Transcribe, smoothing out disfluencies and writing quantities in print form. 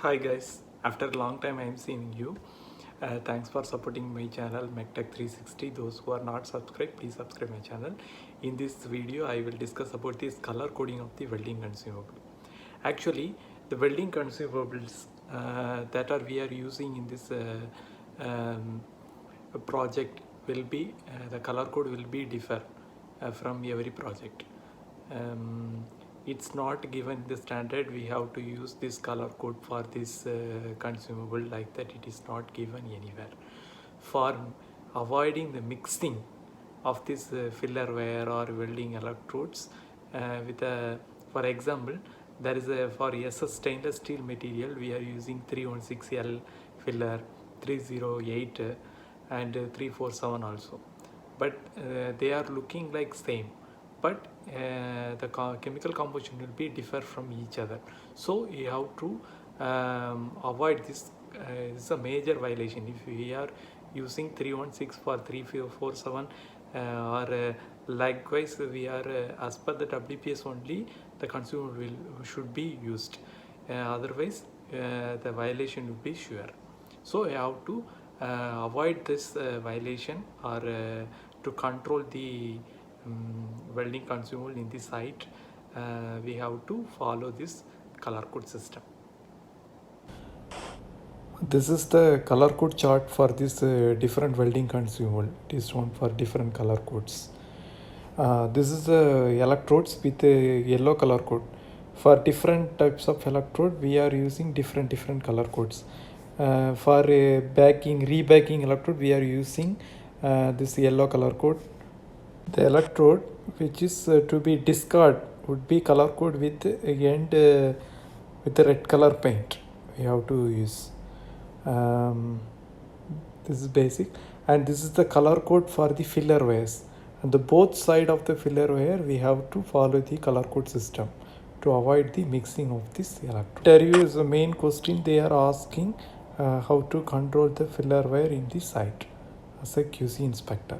Hi guys, after a long time I am seeing you. Thanks for supporting my channel MacTech360. Those who are not subscribed, please subscribe my channel. In this video, I will discuss about this color coding of the welding consumable. Actually, the welding consumables that we are using in this project will be the color code will be differ from every project. It's not given the standard we have to use this color code for this consumable, like that it is not given anywhere. For avoiding the mixing of this filler wire or welding electrodes with a, for example, there is a, for SS stainless steel material we are using 316L filler, 308 and 347 also, but they are looking like same, but the chemical composition will be differ from each other. So you have to avoid this. This is a major violation if we are using 316 for 347 or likewise we are as per the WPS only the consumable should be used, otherwise the violation will be sure. So you have to avoid this violation or to control the welding consumable in the site. We have to follow this color code system. This is the color code chart for this different welding consumable. It is shown for different color codes. This is the electrodes with a yellow color code. For different types of electrode, we are using different color codes. For rebacking electrode, we are using this yellow color code. The electrode which is to be discard would be color code with end with the red color paint. We have to use. This is basic, and this is the color code for the filler wires. And the both side of the filler wire we have to follow the color code system to avoid the mixing of this electrode. Interview is the main question they are asking, how to control the filler wire in the site as a QC inspector.